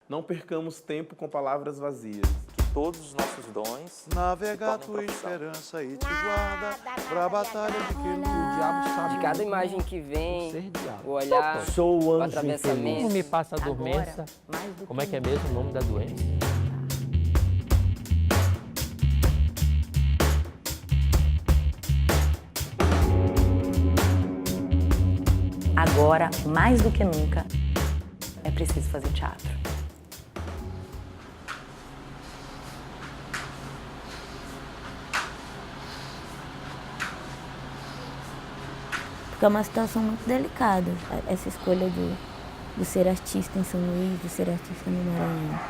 Não percamos tempo com palavras vazias. Que todos os nossos dons Navega se tua tornem profissão. esperança e te guarda pra batalha de que O diabo sabe De cada imagem que vem, ser diabo. o olhar, Sou o o anjo infeliz. atravessamento. Como me passa a dormência? Como é que é mesmo o nome da doença? Agora, mais do que nunca, é preciso fazer teatro. Porque é uma situação muito delicada, essa escolha do ser artista em São Luís, do ser artista no Maranhão.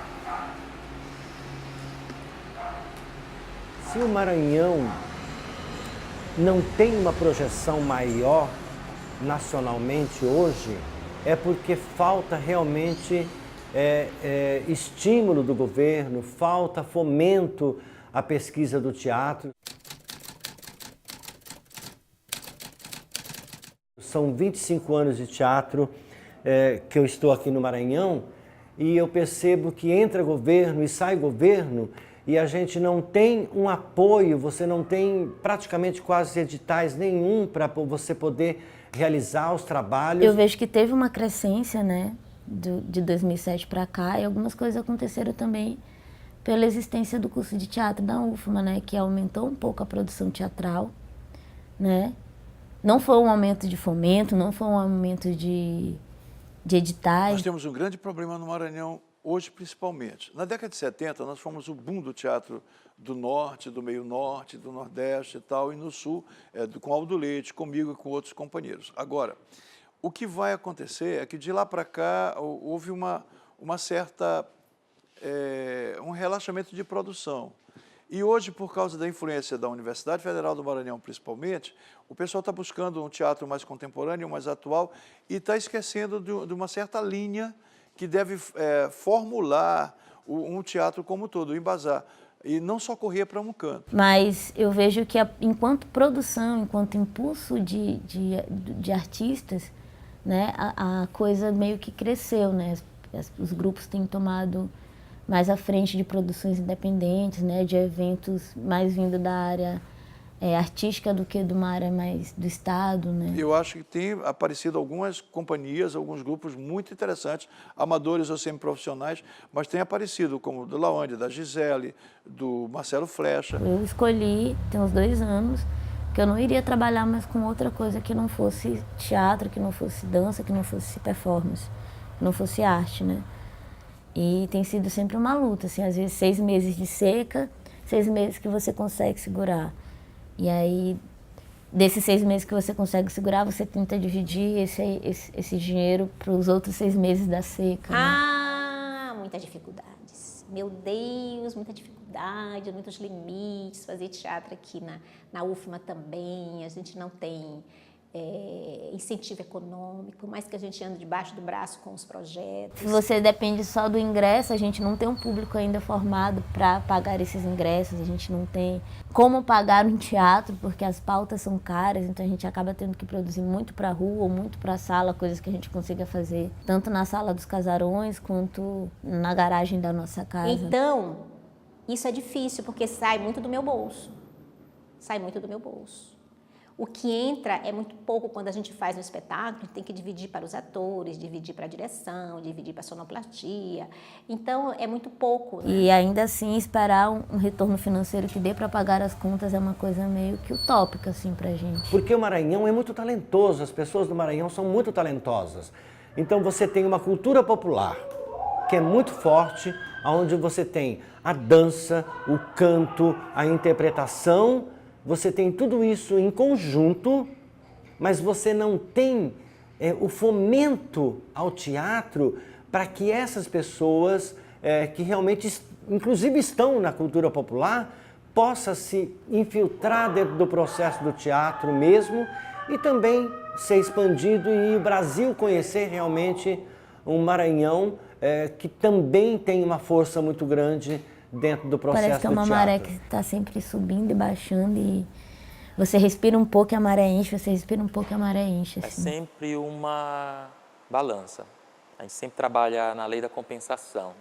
Se o Maranhão não tem uma projeção maior nacionalmente hoje, é porque falta realmente estímulo do governo, falta fomento à pesquisa do teatro. São 25 anos de teatro que eu estou aqui no Maranhão e eu percebo que entra governo e sai governo e a gente não tem um apoio, você não tem praticamente quase editais nenhum para você poder realizar os trabalhos. Eu vejo que teve uma crescência, né, de 2007 para cá e algumas coisas aconteceram também pela existência do curso de teatro da UFMA, né, que aumentou um pouco a produção teatral, né. Não foi um aumento de fomento, não foi um aumento de editais. Nós temos um grande problema no Maranhão hoje, principalmente. Na década de 70, nós fomos o boom do teatro do norte, do meio norte, do nordeste e tal, e no sul, com Aldo Leite, comigo e com outros companheiros. Agora, o que vai acontecer é que de lá para cá houve uma certa, um relaxamento de produção. E hoje, por causa da influência da Universidade Federal do Maranhão, principalmente, o pessoal está buscando um teatro mais contemporâneo, mais atual, e está esquecendo de uma certa linha que deve formular um teatro como todo, embasar, e não só correr para um canto. Mas eu vejo que enquanto produção, enquanto impulso de artistas, né, a coisa meio que cresceu, né? Os grupos têm tomado mais à frente de produções independentes, né, de eventos mais vindo da área artística do que de uma área mais do Estado, né? Eu acho que tem aparecido algumas companhias, alguns grupos muito interessantes, amadores ou semiprofissionais, mas tem aparecido, como o do Lawande, da Gisele, do Marcelo Flecha. Eu escolhi, tem uns 2 anos, que eu não iria trabalhar mais com outra coisa que não fosse teatro, que não fosse dança, que não fosse performance, que não fosse arte, né? E tem sido sempre uma luta, assim, às vezes 6 meses de seca, 6 meses que você consegue segurar. E aí, desses 6 meses que você consegue segurar, você tenta dividir esse dinheiro para os outros 6 meses da seca. Né? Ah, muitas dificuldades. Meu Deus, muita dificuldade, muitos limites. Fazer teatro aqui na UFMA também, a gente não tem incentivo econômico, por mais que a gente ande debaixo do braço com os projetos. Se você depende só do ingresso, a gente não tem um público ainda formado para pagar esses ingressos, a gente não tem como pagar um teatro, porque as pautas são caras, então a gente acaba tendo que produzir muito para a rua ou muito para a sala, coisas que a gente consiga fazer, tanto na sala dos casarões, quanto na garagem da nossa casa. Então, isso é difícil, porque sai muito do meu bolso. Sai muito do meu bolso. O que entra é muito pouco quando a gente faz um espetáculo, a gente tem que dividir para os atores, dividir para a direção, dividir para a sonoplastia. Então, é muito pouco. Né? E ainda assim, esperar um retorno financeiro que dê para pagar as contas é uma coisa meio que utópica, assim, pra gente. Porque o Maranhão é muito talentoso, as pessoas do Maranhão são muito talentosas. Então você tem uma cultura popular que é muito forte, onde você tem a dança, o canto, a interpretação. Você tem tudo isso em conjunto, mas você não tem o fomento ao teatro para que essas pessoas que realmente, inclusive estão na cultura popular, possam se infiltrar dentro do processo do teatro mesmo e também ser expandido e o Brasil conhecer realmente um Maranhão que também tem uma força muito grande dentro do processo do teatro. Parece que é uma maré que está sempre subindo e baixando e você respira um pouco e a maré enche, você respira um pouco e a maré enche. Assim. É sempre uma balança. A gente sempre trabalha na lei da compensação.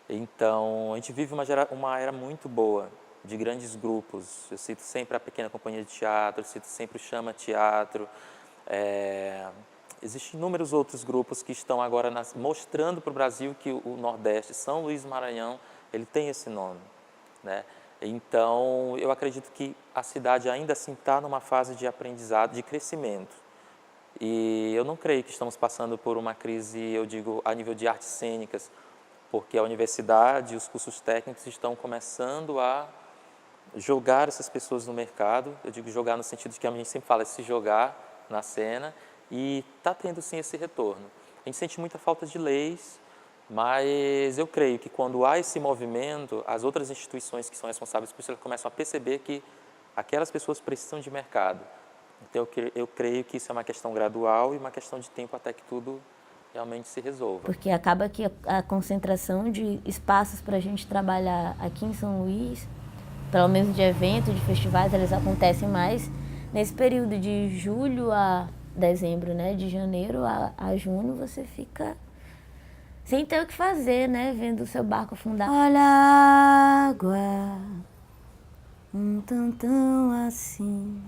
Então, a gente vive uma era muito boa, de grandes grupos. Eu cito sempre a Pequena Companhia de Teatro, eu cito sempre o Chama Teatro. Existem inúmeros outros grupos que estão agora mostrando para o Brasil que o Nordeste, São Luís do Maranhão, ele tem esse nome, né? Então, eu acredito que a cidade ainda assim está numa fase de aprendizado, de crescimento. E eu não creio que estamos passando por uma crise, eu digo, a nível de artes cênicas, porque a universidade e os cursos técnicos estão começando a jogar essas pessoas no mercado. Eu digo jogar no sentido de que a gente sempre fala, se jogar na cena, e está tendo sim esse retorno. A gente sente muita falta de leis, mas eu creio que quando há esse movimento, as outras instituições que são responsáveis por isso, elas começam a perceber que aquelas pessoas precisam de mercado. Então eu creio que isso é uma questão gradual e uma questão de tempo até que tudo realmente se resolva. Porque acaba que a concentração de espaços para a gente trabalhar aqui em São Luís, pelo menos de eventos, de festivais, eles acontecem mais nesse período de julho a dezembro, né? De janeiro a junho, você fica sem ter o que fazer, né? Vendo o seu barco afundar. Olha a água, um tantão assim,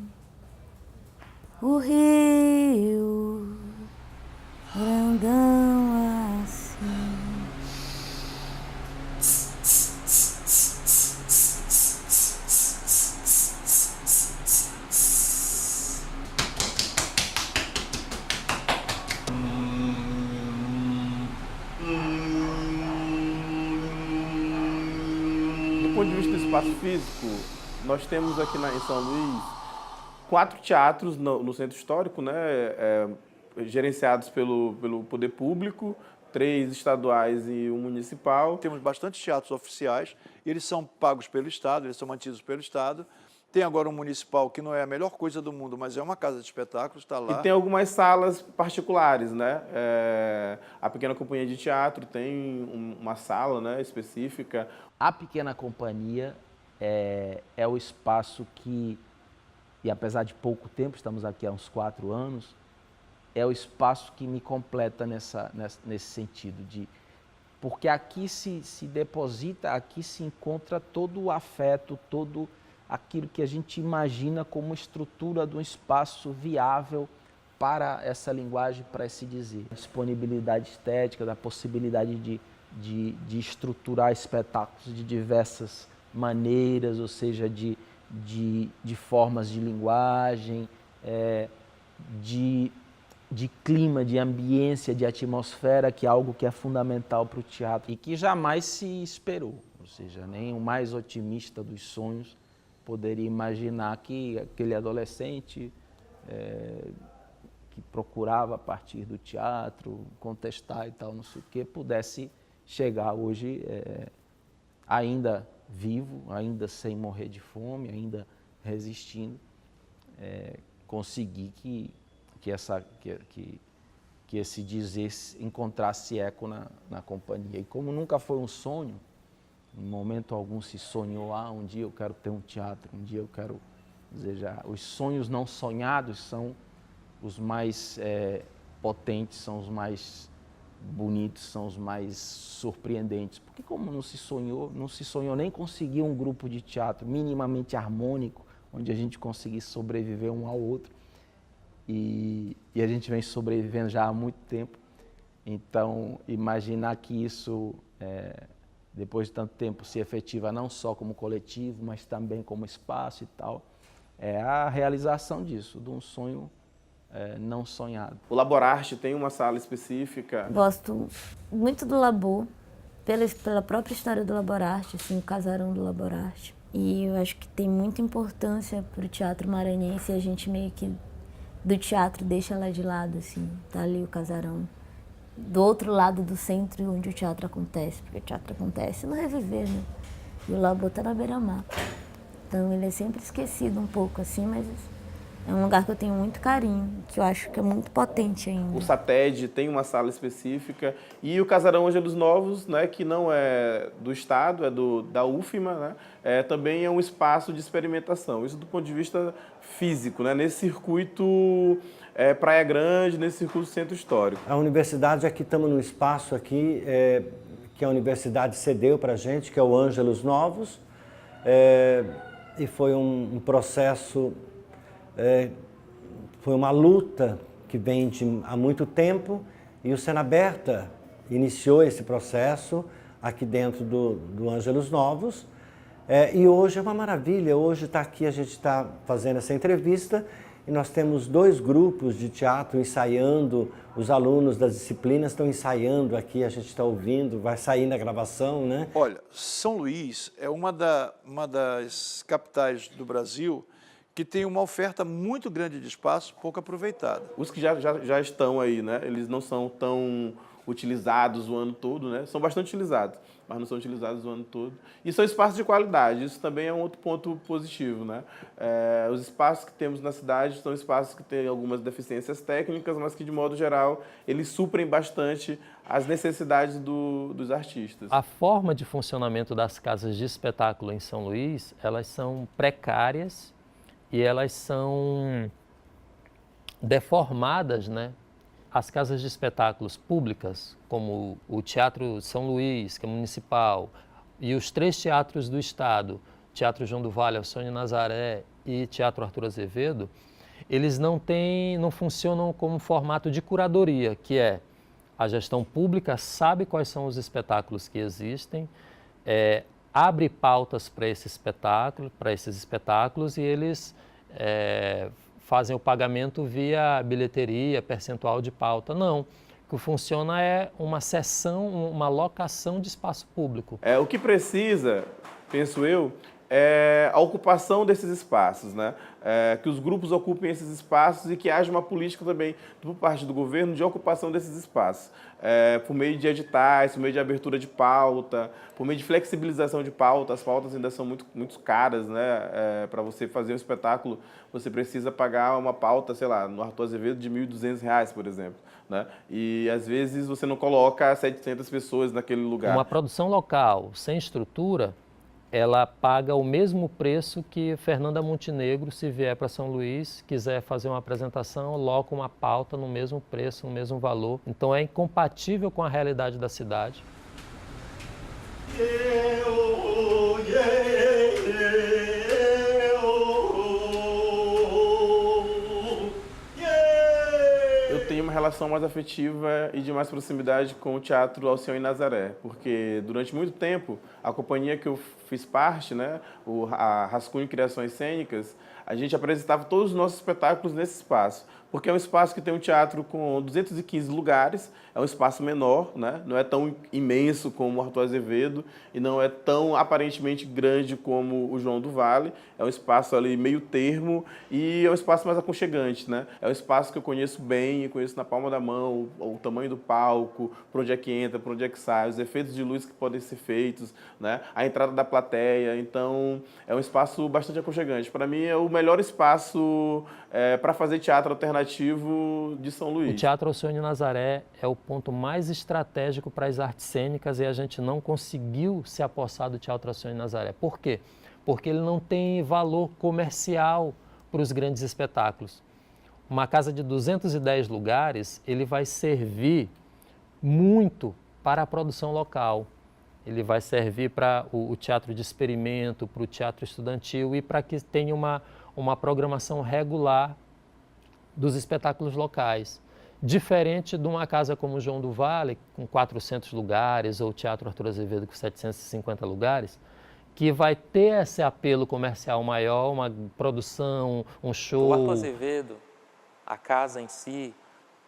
o rio, grandão assim. Do ponto de vista do espaço físico, nós temos aqui em São Luís 4 teatros no centro histórico, né, gerenciados pelo poder público, 3 estaduais e 1 municipal. Temos bastante teatros oficiais, eles são pagos pelo Estado, eles são mantidos pelo Estado. Tem agora um municipal que não é a melhor coisa do mundo, mas é uma casa de espetáculos, está lá. E tem algumas salas particulares, né? A Pequena Companhia de Teatro tem uma sala, né, específica. A Pequena Companhia é o espaço que, e apesar de pouco tempo, estamos aqui há uns 4 anos, é o espaço que me completa nesse sentido, porque aqui se deposita, aqui se encontra todo o afeto, todo aquilo que a gente imagina como estrutura de um espaço viável para essa linguagem, para se dizer. A disponibilidade estética, da possibilidade de estruturar espetáculos de diversas maneiras, ou seja, de formas de linguagem, de clima, de ambiência, de atmosfera, que é algo que é fundamental para o teatro e que jamais se esperou. Ou seja, nem o mais otimista dos sonhos poderia imaginar que aquele adolescente que procurava a partir do teatro, contestar e tal, não sei o quê, pudesse chegar hoje ainda vivo, ainda sem morrer de fome, ainda resistindo, conseguir que esse dizer encontrasse eco na companhia. E como nunca foi um sonho, em momento algum se sonhou, um dia eu quero ter um teatro, um dia eu quero desejar. Os sonhos não sonhados são os mais potentes, são os mais bonitos, são os mais surpreendentes. Porque como não se sonhou nem conseguir um grupo de teatro minimamente harmônico, onde a gente conseguisse sobreviver um ao outro. E a gente vem sobrevivendo já há muito tempo. Então, imaginar que isso, depois de tanto tempo, se efetiva não só como coletivo, mas também como espaço e tal, é a realização disso, de um sonho não sonhado. O Laborarte tem uma sala específica. Gosto muito do Labor, pela própria história do Laborarte, assim, o casarão do Laborarte. E eu acho que tem muita importância para o teatro maranhense, a gente meio que do teatro deixa ela de lado, assim, tá ali o casarão. Do outro lado do centro, onde o teatro acontece, porque o teatro acontece no Reviver, né? E o Labor tá na beira-mar. Então ele é sempre esquecido um pouco, assim, mas é um lugar que eu tenho muito carinho, que eu acho que é muito potente ainda. O SATED tem uma sala específica e o Casarão Ângelos Novos, né, que não é do Estado, é da UFMA, né, também é um espaço de experimentação. Isso do ponto de vista físico, né, nesse circuito Praia Grande, nesse circuito centro histórico. A universidade, aqui estamos num espaço aqui, que a universidade cedeu para a gente, que é o Ângelos Novos, e foi um processo, foi uma luta que vem há muito tempo, e o Cena Aberta iniciou esse processo aqui dentro do Ângelos Novos, e hoje é uma maravilha. Hoje está aqui, a gente está fazendo essa entrevista, e nós temos 2 grupos de teatro ensaiando, os alunos das disciplinas estão ensaiando aqui, a gente está ouvindo, vai sair na gravação, né? Olha, São Luís é uma das capitais do Brasil que tem uma oferta muito grande de espaço, pouco aproveitada. Os que já estão aí, né? Eles não são tão utilizados o ano todo, né? São bastante utilizados, mas não são utilizados o ano todo. E são espaços de qualidade, isso também é um outro ponto positivo, né? Os espaços que temos na cidade são espaços que têm algumas deficiências técnicas, mas que, de modo geral, eles suprem bastante as necessidades dos artistas. A forma de funcionamento das casas de espetáculo em São Luís, elas são precárias e elas são deformadas, né? As casas de espetáculos públicas, como o Teatro São Luís, que é municipal, e os 3 teatros do Estado, Teatro João do Vale, Alcione Nazaré e Teatro Arthur Azevedo, eles não funcionam como formato de curadoria, que é a gestão pública sabe quais são os espetáculos que existem, abre pautas para esses espetáculos e eles fazem o pagamento via bilheteria, percentual de pauta. Não, o que funciona é uma cessão, uma locação de espaço público. O que precisa, penso eu, é a ocupação desses espaços, né? Que os grupos ocupem esses espaços e que haja uma política também por parte do governo de ocupação desses espaços, por meio de editais, por meio de abertura de pauta, por meio de flexibilização de pauta. As pautas ainda são muito caras, né? Para você fazer um espetáculo, você precisa pagar uma pauta, sei lá, no Arthur Azevedo de R$ 1.200, por exemplo, né? E às vezes você não coloca 700 pessoas naquele lugar. Uma produção local sem estrutura, ela paga o mesmo preço que Fernanda Montenegro, se vier para São Luís, quiser fazer uma apresentação, loca uma pauta no mesmo preço, no mesmo valor. Então é incompatível com a realidade da cidade. Eu tenho uma relação mais afetiva e de mais proximidade com o Teatro Alcione Nazaré, porque durante muito tempo a companhia que eu fiz parte, né, a Rascunho Criações Cênicas, a gente apresentava todos os nossos espetáculos nesse espaço, porque é um espaço que tem um teatro com 215 lugares, é um espaço menor, né? Não é tão imenso como o Arthur Azevedo e não é tão aparentemente grande como o João do Vale, é um espaço ali meio termo e é um espaço mais aconchegante, né? É um espaço que eu conheço bem, conheço na palma da mão, o tamanho do palco, por onde é que entra, por onde é que sai, os efeitos de luz que podem ser feitos, né? A entrada da plateia, então é um espaço bastante aconchegante. Para mim é o melhor espaço para fazer teatro alternativo de São Luís. O Teatro Alcione Nazaré é o ponto mais estratégico para as artes cênicas e a gente não conseguiu se apossar do Teatro Alcione Nazaré. Por quê? Porque ele não tem valor comercial para os grandes espetáculos. Uma casa de 210 lugares, ele vai servir muito para a produção local. Ele vai servir para o teatro de experimento, para o teatro estudantil e para que tenha uma programação regular dos espetáculos locais. Diferente de uma casa como o João do Vale, com 400 lugares, ou o Teatro Arthur Azevedo com 750 lugares, que vai ter esse apelo comercial maior, uma produção, um show. O Arthur Azevedo, a casa em si,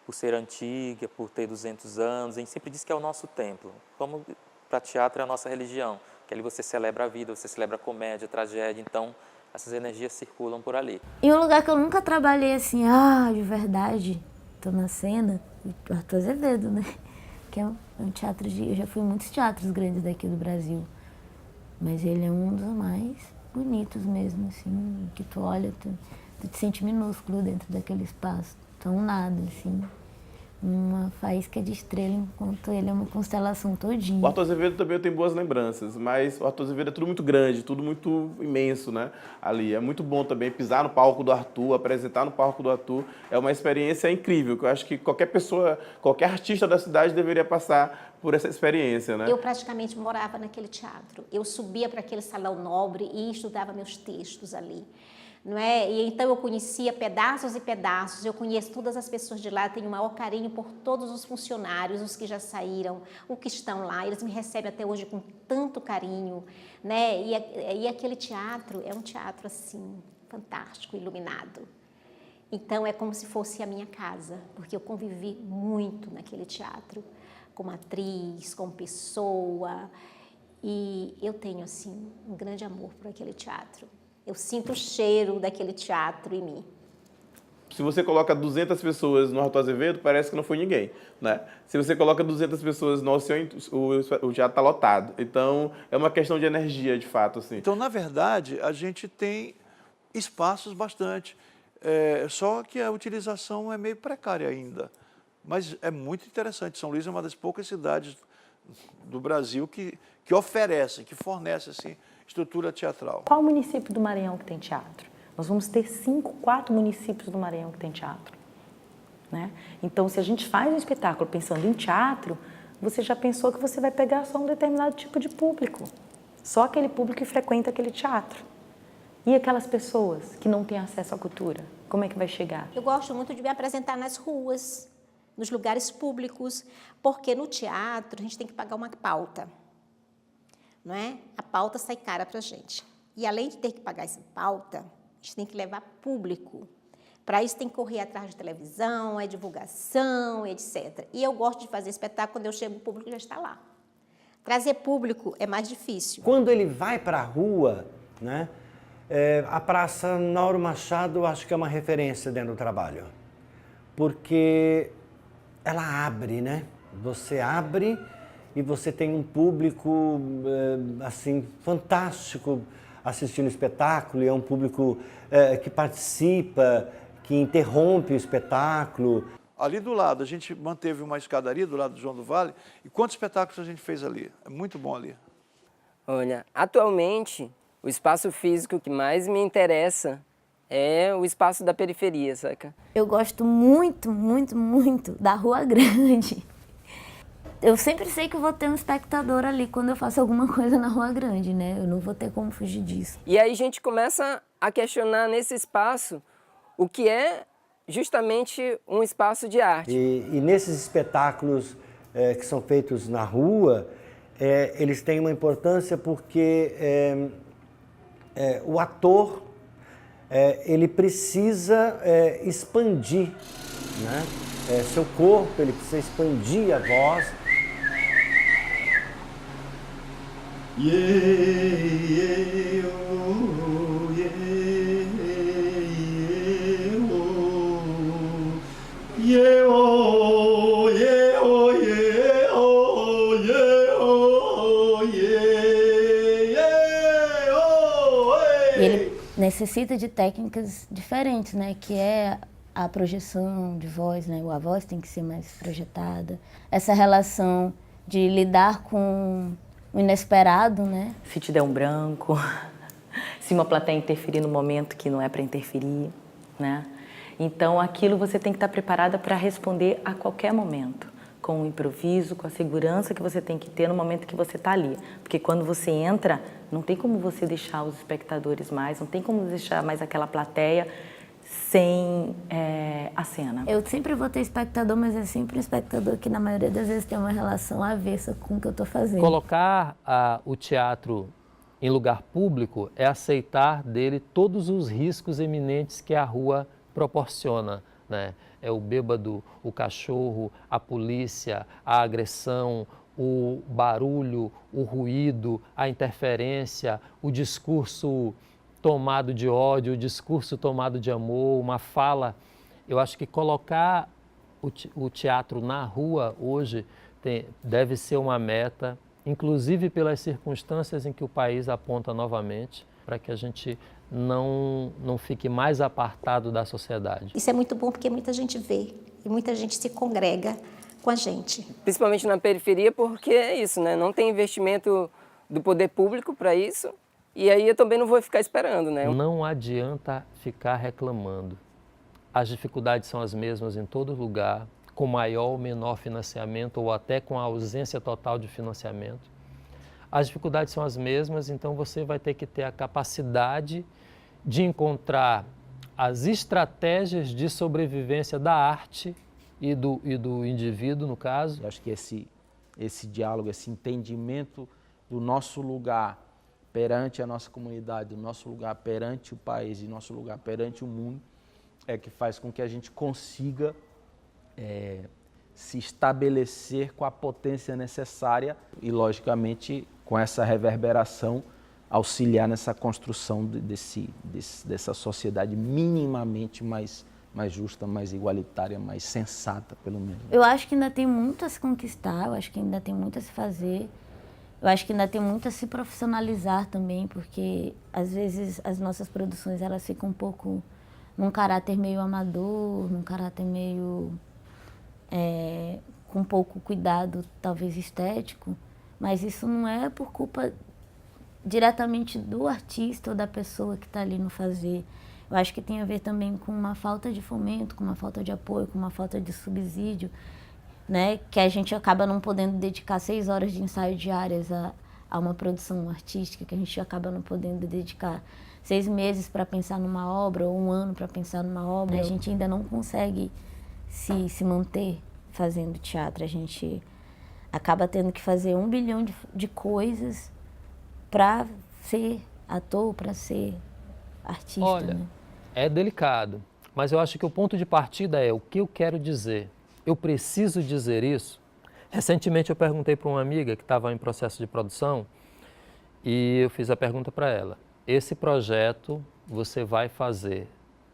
por ser antiga, por ter 200 anos, a gente sempre diz que é o nosso templo. Como para teatro é a nossa religião, que ali você celebra a vida, você celebra a comédia, a tragédia, então essas energias circulam por ali. E um lugar que eu nunca trabalhei assim, de verdade, tô na cena, o Arthur Azevedo, né? Que é um teatro eu já fui em muitos teatros grandes daqui do Brasil, mas ele é um dos mais bonitos mesmo, assim, que tu olha, tu te sente minúsculo dentro daquele espaço, tão nada, assim. uma faísca de estrela, enquanto ele é uma constelação todinha. O Arthur Azevedo também eu tenho boas lembranças, mas o Arthur Azevedo é tudo muito grande, tudo muito imenso, né? Ali é muito bom também pisar no palco do Arthur, apresentar no palco do Arthur, é uma experiência incrível, que eu acho que qualquer pessoa, qualquer artista da cidade deveria passar por essa experiência, né? Eu praticamente morava naquele teatro. Eu subia para aquele salão nobre e estudava meus textos ali. Não é? E então eu conhecia pedaços e pedaços, eu conheço todas as pessoas de lá, tenho o maior carinho por todos os funcionários, os que já saíram, os que estão lá, eles me recebem até hoje com tanto carinho, né? E aquele teatro é um teatro assim, fantástico, iluminado. Então é como se fosse a minha casa, porque eu convivi muito naquele teatro, como atriz, como pessoa, e eu tenho assim um grande amor por aquele teatro. Eu sinto o cheiro daquele teatro em mim. Se você coloca 200 pessoas no Arthur Azevedo, parece que não foi ninguém, né? Se você coloca 200 pessoas no Oceano, o teatro está lotado. Então, é uma questão de energia, de fato, assim. Então, na verdade, a gente tem espaços bastante, só que a utilização é meio precária ainda. Mas é muito interessante. São Luís é uma das poucas cidades do Brasil que oferece, que fornece assim, estrutura teatral. Qual município do Maranhão que tem teatro? Nós vamos ter 4 municípios do Maranhão que tem teatro, né? Então, se a gente faz um espetáculo pensando em teatro, você já pensou que você vai pegar só um determinado tipo de público, só aquele público que frequenta aquele teatro. E aquelas pessoas que não têm acesso à cultura, como é que vai chegar? Eu gosto muito de me apresentar nas ruas, nos lugares públicos, porque no teatro a gente tem que pagar uma pauta. Não é? A pauta sai cara para a gente. E além de ter que pagar essa pauta, a gente tem que levar público. Para isso tem que correr atrás de televisão, divulgação, etc. E eu gosto de fazer espetáculo quando eu chego, o público já está lá. Trazer público é mais difícil. Quando ele vai para a rua, né, a Praça Nauro Machado eu acho que é uma referência dentro do trabalho. Porque ela abre, né? Você abre e você tem um público assim fantástico assistindo o espetáculo, e é um público que participa, que interrompe o espetáculo. Ali do lado, a gente manteve uma escadaria do lado do João do Vale, e quantos espetáculos a gente fez ali? É muito bom ali. Olha, atualmente, o espaço físico que mais me interessa é o espaço da periferia, saca? Eu gosto muito, muito, muito da Rua Grande. Eu sempre sei que eu vou ter um espectador ali quando eu faço alguma coisa na Rua Grande, né? Eu não vou ter como fugir disso. E aí a gente começa a questionar nesse espaço o que é justamente um espaço de arte. E nesses espetáculos que são feitos na rua, eles têm uma importância porque o ator ele precisa expandir, né? Seu corpo, ele precisa expandir a voz. E ele necessita de técnicas diferentes, né? Que é a projeção de voz, né? A voz tem que ser mais projetada. Essa relação de lidar com o inesperado, né? Se te der um branco, se uma plateia interferir no momento que não é para interferir, né? Então, aquilo você tem que estar preparada para responder a qualquer momento, com o improviso, com a segurança que você tem que ter no momento que você está ali. Porque quando você entra, não tem como você deixar os espectadores mais, não tem como deixar mais aquela plateia sem a cena. Eu sempre vou ter espectador, mas é sempre um espectador que na maioria das vezes tem uma relação avessa com o que eu estou fazendo. Colocar o teatro em lugar público é aceitar dele todos os riscos eminentes que a rua proporciona, né? É o bêbado, o cachorro, a polícia, a agressão, o barulho, o ruído, a interferência, o discurso tomado de ódio, o discurso tomado de amor, uma fala. Eu acho que colocar o teatro na rua hoje deve ser uma meta, inclusive pelas circunstâncias em que o país aponta novamente, para que a gente não fique mais apartado da sociedade. Isso é muito bom porque muita gente vê. e muita gente se congrega com a gente. Principalmente na periferia, porque é isso, né? Não tem investimento do poder público para isso, e aí eu também não vou ficar esperando, né? Não adianta ficar reclamando. As dificuldades são as mesmas em todo lugar, com maior ou menor financiamento ou até com a ausência total de financiamento. As dificuldades são as mesmas, então você vai ter que ter a capacidade de encontrar as estratégias de sobrevivência da arte e do indivíduo, no caso. Eu acho que esse diálogo, esse entendimento do nosso lugar perante a nossa comunidade, do nosso lugar perante o país e nosso lugar perante o mundo, é que faz com que a gente consiga se estabelecer com a potência necessária e, logicamente, com essa reverberação, auxiliar nessa construção dessa sociedade minimamente mais justa, mais igualitária, mais sensata, pelo menos. Eu acho que ainda tem muito a se conquistar, eu acho que ainda tem muito a se fazer. Eu acho que ainda tem muito a se profissionalizar também, porque às vezes as nossas produções elas ficam um pouco num caráter meio amador, num caráter meio com pouco cuidado, talvez estético, mas isso não é por culpa diretamente do artista ou da pessoa que está ali no fazer. Eu acho que tem a ver também com uma falta de fomento, com uma falta de apoio, com uma falta de subsídio, né? Que a gente acaba não podendo dedicar 6 horas de ensaio diárias a uma produção artística, que a gente acaba não podendo dedicar 6 meses para pensar numa obra ou 1 ano para pensar numa obra. A gente ainda não consegue se manter fazendo teatro. A gente acaba tendo que fazer 1 bilhão de coisas para ser ator, para ser artista. Olha, né? É delicado, mas eu acho que o ponto de partida é o que eu quero dizer. Eu preciso dizer isso? Recentemente eu perguntei para uma amiga que estava em processo de produção e eu fiz a pergunta para ela: esse projeto você vai fazer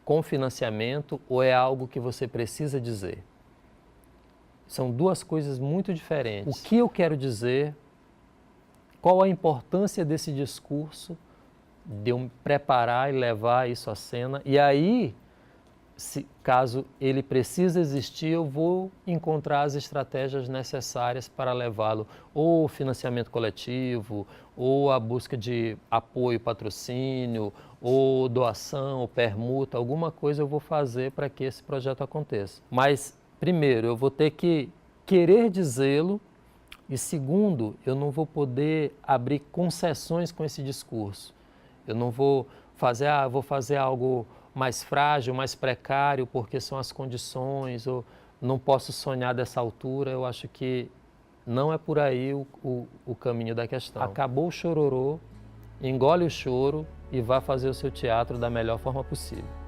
com financiamento ou é algo que você precisa dizer? São 2 coisas muito diferentes. O que eu quero dizer? Qual a importância desse discurso, de eu me preparar e levar isso à cena? E aí, caso ele precise existir, eu vou encontrar as estratégias necessárias para levá-lo, ou financiamento coletivo, ou a busca de apoio, patrocínio, ou doação, ou permuta, alguma coisa eu vou fazer para que esse projeto aconteça. Mas, primeiro, eu vou ter que querer dizê-lo, e segundo, eu não vou poder abrir concessões com esse discurso. Eu não vou fazer, vou fazer algo mais frágil, mais precário, porque são as condições, ou não posso sonhar dessa altura. Eu acho que não é por aí o caminho da questão. Acabou o chororô, engole o choro e vá fazer o seu teatro da melhor forma possível.